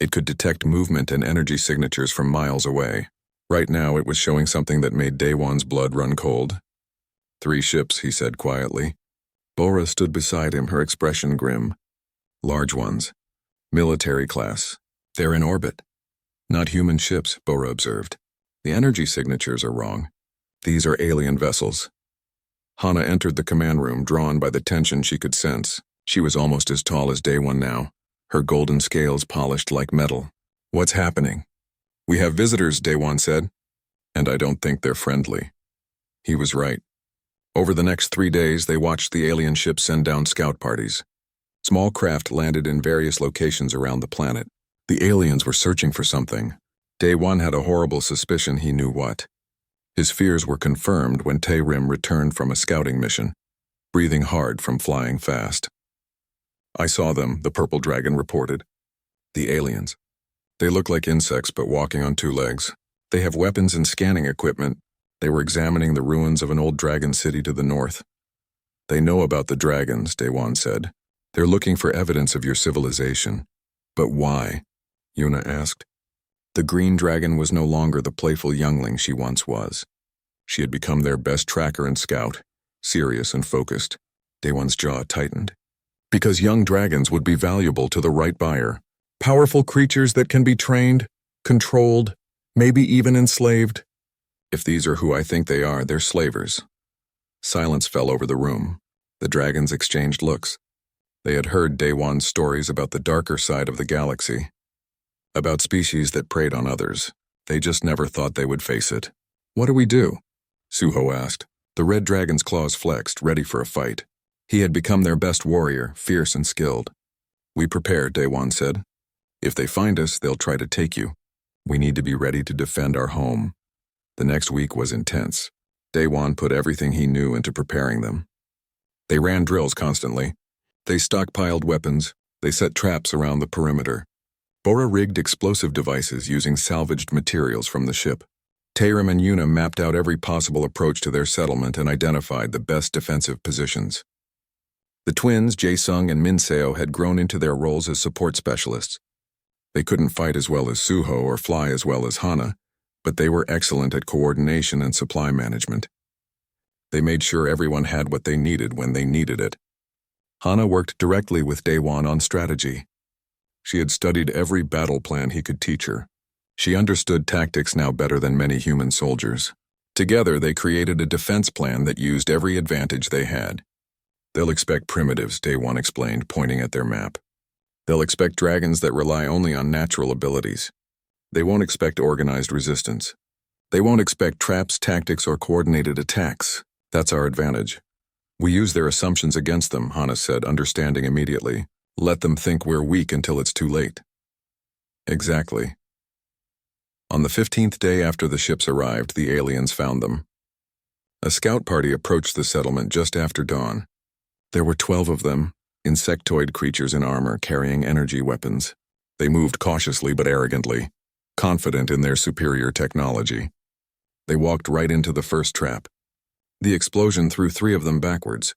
It could detect movement and energy signatures from miles away. Right now it was showing something that made Daewon's blood run cold. 3 ships, he said quietly. Bo-Ra stood beside him, her expression grim. Large ones. Military class. They're in orbit. Not human ships, Bo-Ra observed. The energy signatures are wrong. These are alien vessels. Hana entered the command room, drawn by the tension she could sense. She was almost as tall as Daewon now, her golden scales polished like metal. What's happening? We have visitors, Daewon said. And I don't think they're friendly. He was right. Over the next 3 days, they watched the alien ships send down scout parties. Small craft landed in various locations around the planet. The aliens were searching for something. Daewon had a horrible suspicion he knew what. His fears were confirmed when Taerim returned from a scouting mission, breathing hard from flying fast. I saw them, the purple dragon reported. The aliens. They look like insects but walking on 2 legs. They have weapons and scanning equipment. They were examining the ruins of an old dragon city to the north. They know about the dragons, Daewon said. They're looking for evidence of your civilization. But why? Yuna asked. The green dragon was no longer the playful youngling she once was. She had become their best tracker and scout, serious and focused. Daewon's jaw tightened. Because young dragons would be valuable to the right buyer. Powerful creatures that can be trained, controlled, maybe even enslaved. If these are who I think they are, they're slavers. Silence fell over the room. The dragons exchanged looks. They had heard Daewon's stories about the darker side of the galaxy, about species that preyed on others. They just never thought they would face it. What do we do? Suho asked. The red dragon's claws flexed, ready for a fight. He had become their best warrior, fierce and skilled. We prepare, Daewon said. If they find us, they'll try to take you. We need to be ready to defend our home. The next week was intense. Daewon put everything he knew into preparing them. They ran drills constantly. They stockpiled weapons. They set traps around the perimeter. Bora rigged explosive devices using salvaged materials from the ship. Taerim and Yuna mapped out every possible approach to their settlement and identified the best defensive positions. The twins, Jae-sung and Min-seo, had grown into their roles as support specialists. They couldn't fight as well as Suho or fly as well as Hana, but they were excellent at coordination and supply management. They made sure everyone had what they needed when they needed it. Hana worked directly with Daewon on strategy. She had studied every battle plan he could teach her. She understood tactics now better than many human soldiers. Together, they created a defense plan that used every advantage they had. They'll expect primitives, Daewon explained, pointing at their map. They'll expect dragons that rely only on natural abilities. They won't expect organized resistance. They won't expect traps, tactics, or coordinated attacks. That's our advantage. We use their assumptions against them, Hana said, understanding immediately. Let them think we're weak until it's too late. Exactly. On the 15th day after the ships arrived, the aliens found them. A scout party approached the settlement just after dawn. There were 12 of them, insectoid creatures in armor carrying energy weapons. They moved cautiously but arrogantly, confident in their superior technology. They walked right into the first trap. The explosion threw 3 of them backwards.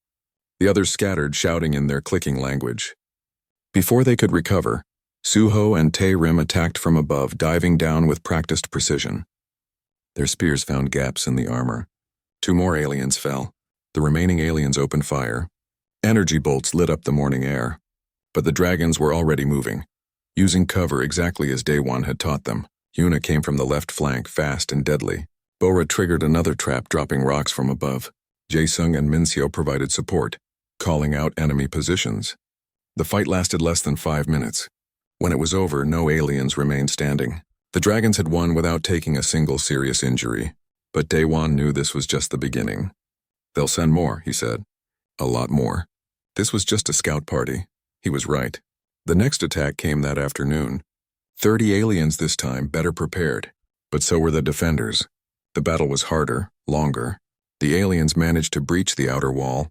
The others scattered, shouting in their clicking language. Before they could recover, Suho and Taerim attacked from above, diving down with practiced precision. Their spears found gaps in the armor. 2 more aliens fell. The remaining aliens opened fire. Energy bolts lit up the morning air. But the dragons were already moving, using cover exactly as Daewon had taught them. Yuna came from the left flank, fast and deadly. Bora triggered another trap, dropping rocks from above. Jae-sung and Min-seo provided support, calling out enemy positions. The fight lasted less than 5 minutes. When it was over, no aliens remained standing. The dragons had won without taking a single serious injury. But Daewon knew this was just the beginning. They'll send more, he said. A lot more. This was just a scout party. He was right. The next attack came that afternoon. 30 aliens this time, better prepared. But so were the defenders. The battle was harder, longer. The aliens managed to breach the outer wall,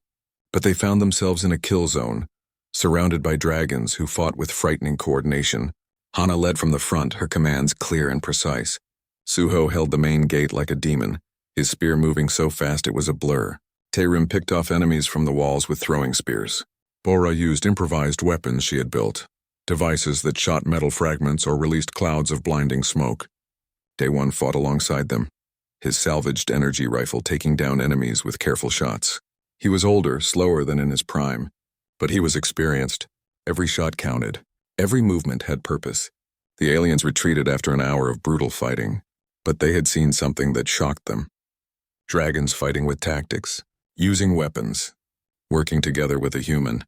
but they found themselves in a kill zone, surrounded by dragons who fought with frightening coordination. Hana led from the front, her commands clear and precise. Suho held the main gate like a demon, his spear moving so fast it was a blur. Taerim picked off enemies from the walls with throwing spears. Bora used improvised weapons she had built, devices that shot metal fragments or released clouds of blinding smoke. Daewon fought alongside them, his salvaged energy rifle taking down enemies with careful shots. He was older, slower than in his prime, but he was experienced. Every shot counted. Every movement had purpose. The aliens retreated after an hour of brutal fighting, but they had seen something that shocked them. Dragons fighting with tactics, using weapons, working together with a human.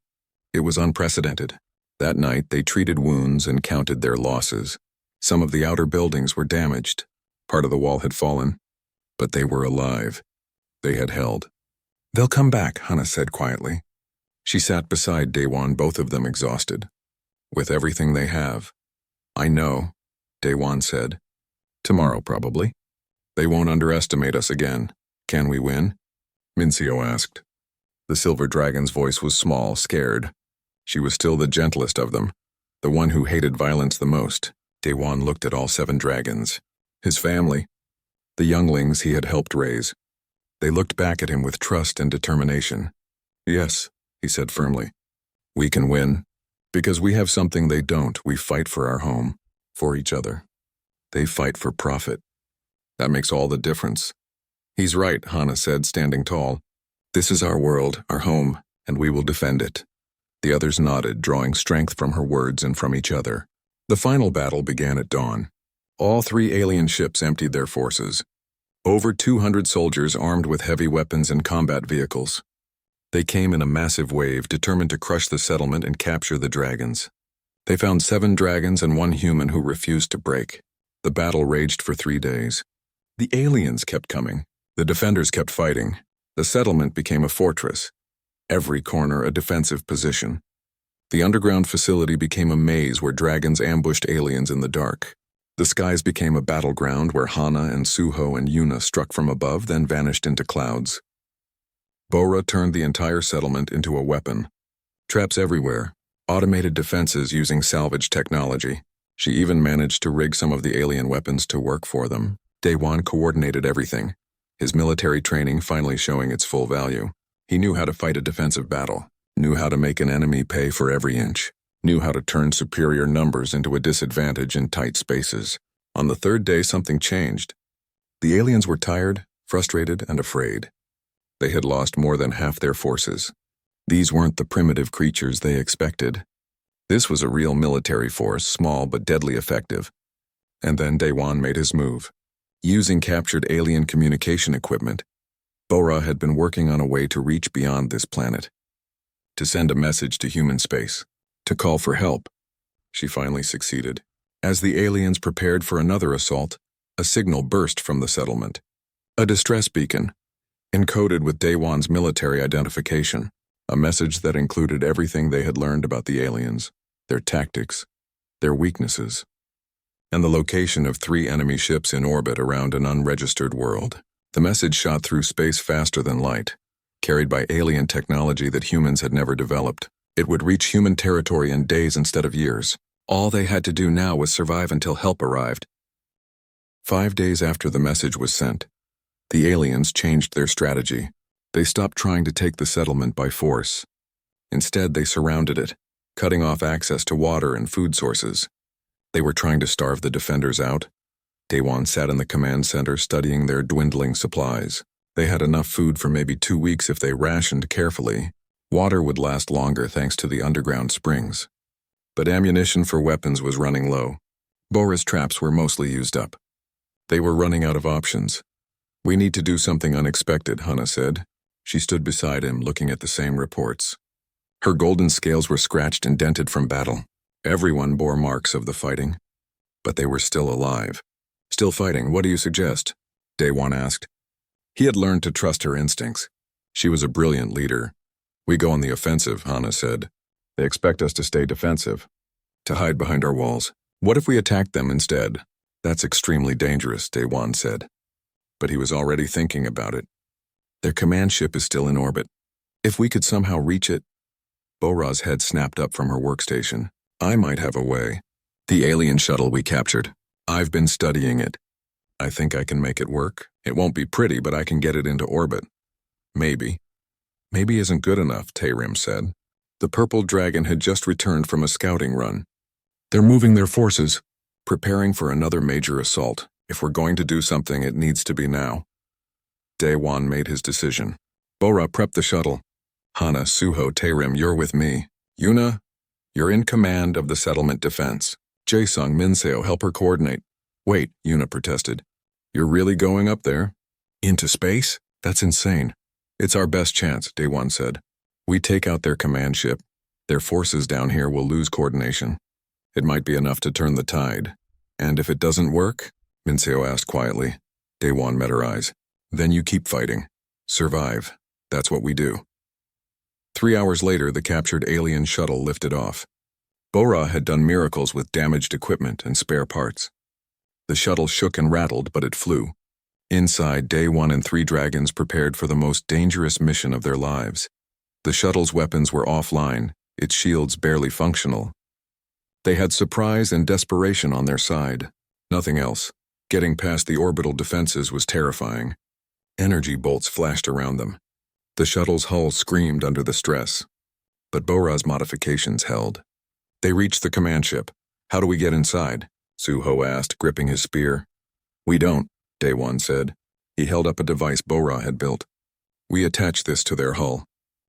It was unprecedented. That night, they treated wounds and counted their losses. Some of the outer buildings were damaged. Part of the wall had fallen, but they were alive. They had held. They'll come back, Hana said quietly. She sat beside Daewon, both of them exhausted. With everything they have. I know, Daewon said. Tomorrow, probably. They won't underestimate us again. Can we win? Min-seo asked. The silver dragon's voice was small, scared. She was still the gentlest of them, the one who hated violence the most. Daewon looked at all 7 dragons. His family, the younglings he had helped raise. They looked back at him with trust and determination. "Yes," he said firmly. "We can win. Because we have something they don't. We fight for our home, for each other. They fight for profit. That makes all the difference." "He's right," Hana said, standing tall. "This is our world, our home, and we will defend it." The others nodded, drawing strength from her words and from each other. The final battle began at dawn. All 3 alien ships emptied their forces. Over 200 soldiers armed with heavy weapons and combat vehicles. They came in a massive wave, determined to crush the settlement and capture the dragons. They found 7 dragons and 1 human who refused to break. The battle raged for 3 days. The aliens kept coming. The defenders kept fighting. The settlement became a fortress. Every corner a defensive position. The underground facility became a maze where dragons ambushed aliens in the dark. The skies became a battleground where Hana and Suho and Yuna struck from above, then vanished into clouds. Bora turned the entire settlement into a weapon. Traps everywhere, automated defenses using salvage technology. She even managed to rig some of the alien weapons to work for them. Daewon coordinated everything, his military training finally showing its full value. He knew how to fight a defensive battle, knew how to make an enemy pay for every inch, knew how to turn superior numbers into a disadvantage in tight spaces. On the 3rd day, something changed. The aliens were tired, frustrated, and afraid. They had lost more than half their forces. These weren't the primitive creatures they expected. This was a real military force, small but deadly effective. And then Daewon made his move. Using captured alien communication equipment, Bora had been working on a way to reach beyond this planet. To send a message to human space. To call for help. She finally succeeded. As the aliens prepared for another assault, a signal burst from the settlement. A distress beacon, encoded with Daewon's military identification. A message that included everything they had learned about the aliens, their tactics, their weaknesses, and the location of 3 enemy ships in orbit around an unregistered world. The message shot through space faster than light, carried by alien technology that humans had never developed. It would reach human territory in days instead of years. All they had to do now was survive until help arrived. 5 days after the message was sent, the aliens changed their strategy. They stopped trying to take the settlement by force. Instead, they surrounded it, cutting off access to water and food sources. They were trying to starve the defenders out. Daewon sat in the command center studying their dwindling supplies. They had enough food for maybe 2 weeks if they rationed carefully. Water would last longer thanks to the underground springs. But ammunition for weapons was running low. Bora's traps were mostly used up. They were running out of options. "We need to do something unexpected," Hana said. She stood beside him, looking at the same reports. Her golden scales were scratched and dented from battle. Everyone bore marks of the fighting. But they were still alive. "Still fighting, what do you suggest?" Daewon asked. He had learned to trust her instincts. She was a brilliant leader. "We go on the offensive," Hana said. "They expect us to stay defensive, to hide behind our walls. What if we attack them instead?" "That's extremely dangerous," Daewon said. But he was already thinking about it. "Their command ship is still in orbit. If we could somehow reach it..." Bora's head snapped up from her workstation. "I might have a way. The alien shuttle we captured. I've been studying it. I think I can make it work. It won't be pretty, but I can get it into orbit." "Maybe." "Maybe isn't good enough," Tarim said. The purple dragon had just returned from a scouting run. "They're moving their forces, preparing for another major assault. If we're going to do something, it needs to be now." Daewon made his decision. "Bora, prep the shuttle. Hana, Suho, Tarim, you're with me. Yuna, you're in command of the settlement defense. Jaesung, Minseo, help her coordinate." "Wait," Yuna protested. "You're really going up there? Into space? That's insane." "It's our best chance," Daewon said. "We take out their command ship. Their forces down here will lose coordination. It might be enough to turn the tide. And if it doesn't work?" Minseo asked quietly. Daewon met her eyes. "Then you keep fighting. Survive. That's what we do." 3 hours later, the captured alien shuttle lifted off. Bora had done miracles with damaged equipment and spare parts. The shuttle shook and rattled, but it flew. Inside, Daewon and 3 dragons prepared for the most dangerous mission of their lives. The shuttle's weapons were offline, its shields barely functional. They had surprise and desperation on their side, nothing else. Getting past the orbital defenses was terrifying. Energy bolts flashed around them. The shuttle's hull screamed under the stress. But Bora's modifications held. They reached the command ship. "How do we get inside?" Suho asked, gripping his spear. "We don't," Daewon said. He held up a device Bora had built. "We attach this to their hull.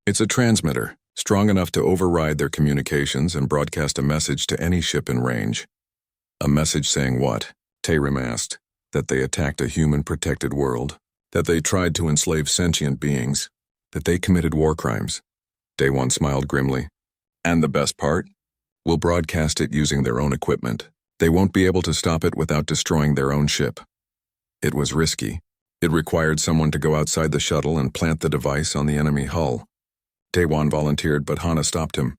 It's a transmitter, strong enough to override their communications and broadcast a message to any ship in range." "A message saying what?" Tarim asked. "That they attacked a human-protected world. That they tried to enslave sentient beings. That they committed war crimes." Daewon smiled grimly. "And the best part? We'll broadcast it using their own equipment. They won't be able to stop it without destroying their own ship." It was risky. It required someone to go outside the shuttle and plant the device on the enemy hull. Daewon volunteered, but Hana stopped him.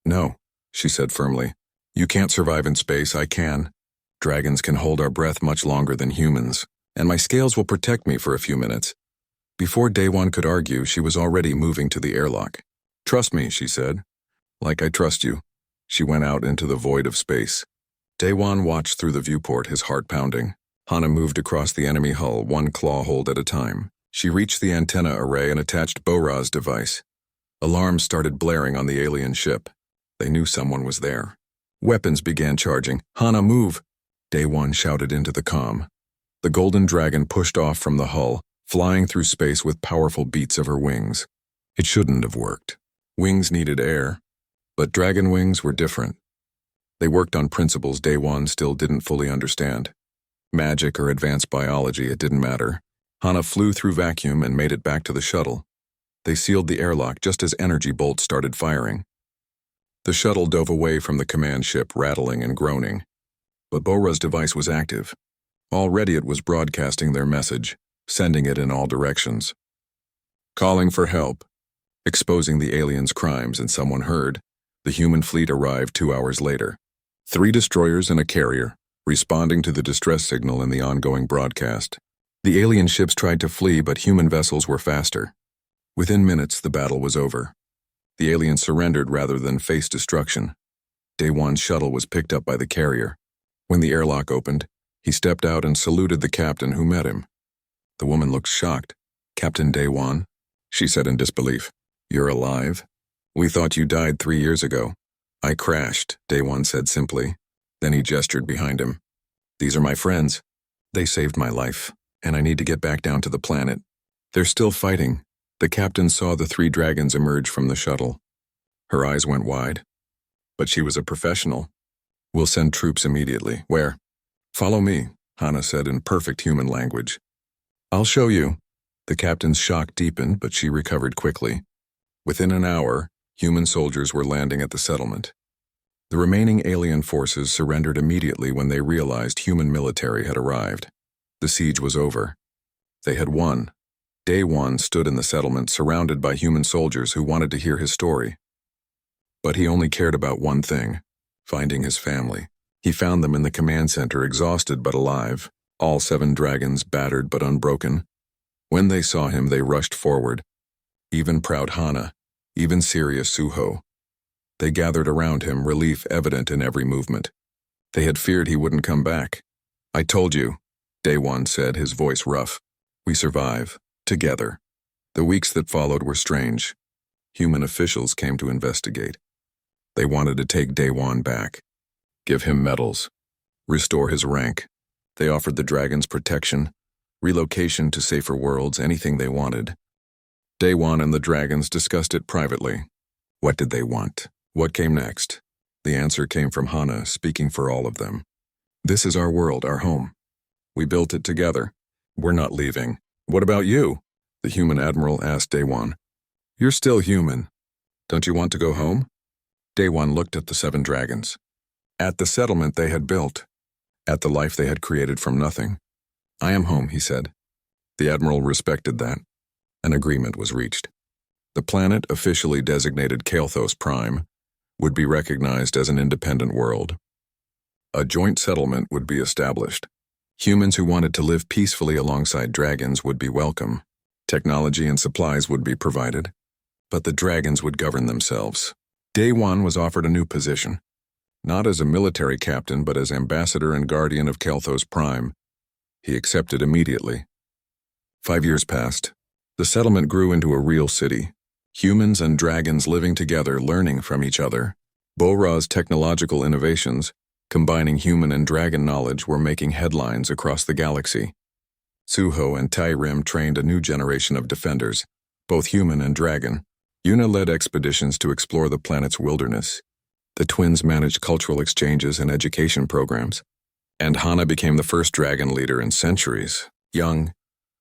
"No," she said firmly. "You can't survive in space, I can. Dragons can hold our breath much longer than humans, and my scales will protect me for a few minutes." Before Daewon could argue, she was already moving to the airlock. "Trust me," she said. "Like I trust you." She went out into the void of space. Daewon watched through the viewport, his heart pounding. Hana moved across the enemy hull, one claw hold at a time. She reached the antenna array and attached Bora's device. Alarms started blaring on the alien ship. They knew someone was there. Weapons began charging. "Hana, move!" Daewon shouted into the comm. The golden dragon pushed off from the hull, flying through space with powerful beats of her wings. It shouldn't have worked. Wings needed air, but dragon wings were different. They worked on principles Daewon still didn't fully understand. Magic or advanced biology, it didn't matter. Hana flew through vacuum and made it back to the shuttle. They sealed the airlock just as energy bolts started firing. The shuttle dove away from the command ship, rattling and groaning. But Bora's device was active. Already it was broadcasting their message, sending it in all directions. Calling for help. Exposing the aliens' crimes, and someone heard. The human fleet arrived 2 hours later. 3 destroyers and a carrier, responding to the distress signal in the ongoing broadcast. The alien ships tried to flee, but human vessels were faster. Within minutes, the battle was over. The aliens surrendered rather than face destruction. Daewon's shuttle was picked up by the carrier. When the airlock opened, he stepped out and saluted the captain who met him. The woman looked shocked. "Captain Daewon," she said in disbelief. "You're alive? We thought you died 3 years ago." "I crashed," Daewon said simply. Then he gestured behind him. "These are my friends. They saved my life, and I need to get back down to the planet. They're still fighting." The captain saw the 3 dragons emerge from the shuttle. Her eyes went wide. But she was a professional. "We'll send troops immediately." "Where?" "Follow me," Hana said in perfect human language. "I'll show you." The captain's shock deepened, but she recovered quickly. Within an hour, human soldiers were landing at the settlement. The remaining alien forces surrendered immediately when they realized human military had arrived. The siege was over. They had won. Daewon stood in the settlement surrounded by human soldiers who wanted to hear his story. But he only cared about one thing: finding his family. He found them in the command center, exhausted but alive, all 7 dragons battered but unbroken. When they saw him, they rushed forward. Even proud Hana, even serious Suho. They gathered around him, relief evident in every movement. They had feared he wouldn't come back. "I told you," Daewon said, his voice rough. "We survive. Together." The weeks that followed were strange. Human officials came to investigate. They wanted to take Daewon back. Give him medals. Restore his rank. They offered the dragons protection, relocation to safer worlds, anything they wanted. Daewon and the dragons discussed it privately. What did they want? What came next? The answer came from Hana, speaking for all of them. "This is our world, our home. We built it together. We're not leaving." "What about you?" the human admiral asked Daewon. "You're still human. Don't you want to go home?" Daewon looked at the 7 dragons. At the settlement they had built. At the life they had created from nothing. "I am home," he said. The admiral respected that. An agreement was reached. The planet, officially designated Kael'thos Prime, would be recognized as an independent world. A joint settlement would be established. Humans who wanted to live peacefully alongside dragons would be welcome. Technology and supplies would be provided, but the dragons would govern themselves. Daewon was offered a new position, not as a military captain but as ambassador and guardian of Kael'thos Prime. He accepted immediately. 5 years passed. The settlement grew into a real city. Humans and dragons living together, learning from each other. Bora's technological innovations, combining human and dragon knowledge, were making headlines across the galaxy. Suho and Tyrim trained a new generation of defenders, both human and dragon. Yuna led expeditions to explore the planet's wilderness. The twins managed cultural exchanges and education programs. And Hana became the first dragon leader in centuries, young,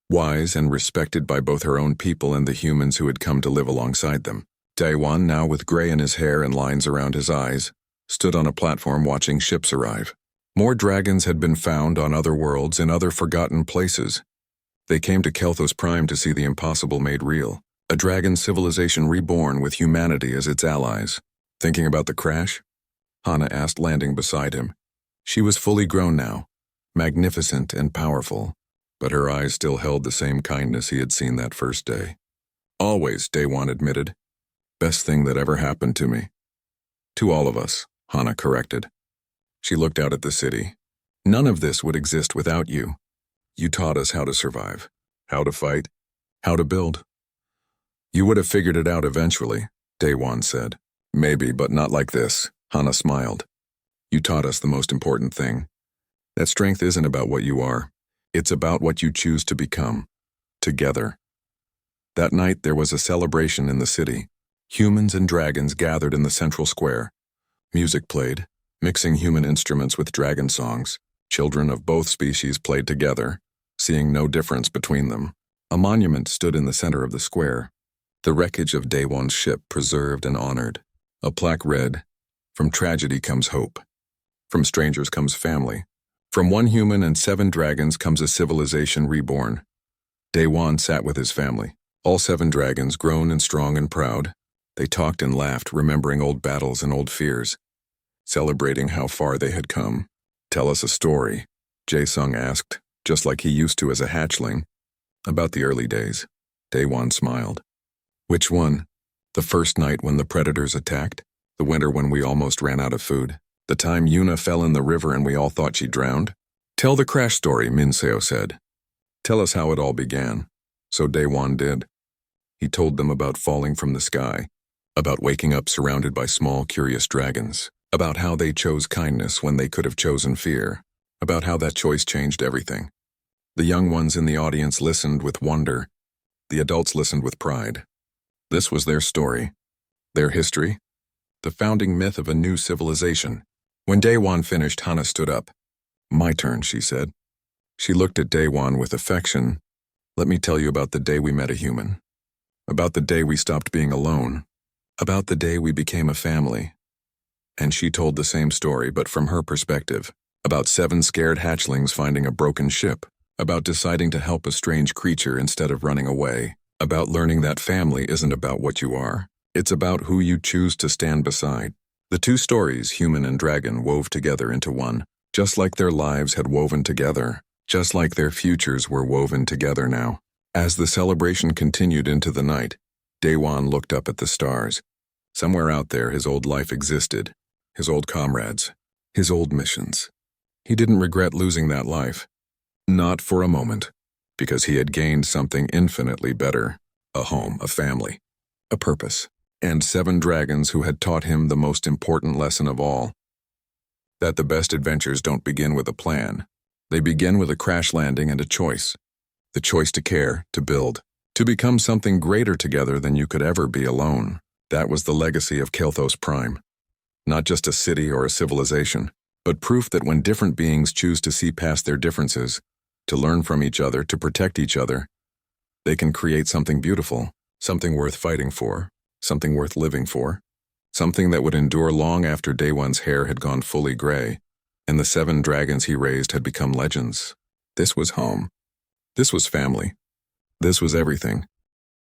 wise, and respected by both her own people and the humans who had come to live alongside them. Daewon, now with gray in his hair and lines around his eyes, stood on a platform watching ships arrive. More dragons had been found on other worlds in other forgotten places. They came to Kelthos Prime to see the impossible made real, a dragon civilization reborn with humanity as its allies. Thinking about the crash? Hana asked, landing beside him. She was fully grown now, magnificent and powerful, but her eyes still held the same kindness he had seen that first day. Always, Daewon admitted. Best thing that ever happened to me. To all of us, Hana corrected. She looked out at the city. None of this would exist without you. You taught us how to survive, how to fight, how to build. You would have figured it out eventually, Daewon said. Maybe, but not like this, Hana smiled. You taught us the most important thing. That strength isn't about what you are. It's about what you choose to become. Together. That night there was a celebration in the city. Humans and dragons gathered in the central square. Music played, mixing human instruments with dragon songs. Children of both species played together, seeing no difference between them. A monument stood in the center of the square. The wreckage of Daewon's ship preserved and honored. A plaque read, "From tragedy comes hope. From strangers comes family. From one human and 7 dragons comes a civilization reborn." Daewon sat with his family, all 7 dragons grown and strong and proud. They talked and laughed, remembering old battles and old fears, celebrating how far they had come. Tell us a story, Jae-sung asked, just like he used to as a hatchling. About the early days. Daewon smiled. Which one? The first night when the predators attacked? The winter when we almost ran out of food? The time Yuna fell in the river and we all thought she drowned? Tell the crash story, Minseo said. Tell us how it all began. So Daewon did. He told them about falling from the sky, about waking up surrounded by small, curious dragons, about how they chose kindness when they could have chosen fear, about how that choice changed everything. The young ones in the audience listened with wonder. The adults listened with pride. This was their story, their history, the founding myth of a new civilization. When Daewon finished, Hana stood up. My turn, she said. She looked at Daewon with affection. Let me tell you about the day we met a human. About the day we stopped being alone. About the day we became a family. And she told the same story, but from her perspective. About 7 scared hatchlings finding a broken ship. About deciding to help a strange creature instead of running away. About learning that family isn't about what you are. It's about who you choose to stand beside. The 2 stories, human and dragon, wove together into one. Just like their lives had woven together. Just like their futures were woven together now. As the celebration continued into the night, Daewon looked up at the stars. Somewhere out there his old life existed. His old comrades. His old missions. He didn't regret losing that life. Not for a moment. Because he had gained something infinitely better. A home, a family, a purpose, and 7 dragons who had taught him the most important lesson of all. That the best adventures don't begin with a plan. They begin with a crash landing and a choice. The choice to care, to build, to become something greater together than you could ever be alone. That was the legacy of Kelthos Prime. Not just a city or a civilization, but proof that when different beings choose to see past their differences, to learn from each other, to protect each other, they can create something beautiful, something worth fighting for, something worth living for, something that would endure long after Daewon's hair had gone fully gray, and the 7 dragons he raised had become legends. This was home. This was family. This was everything.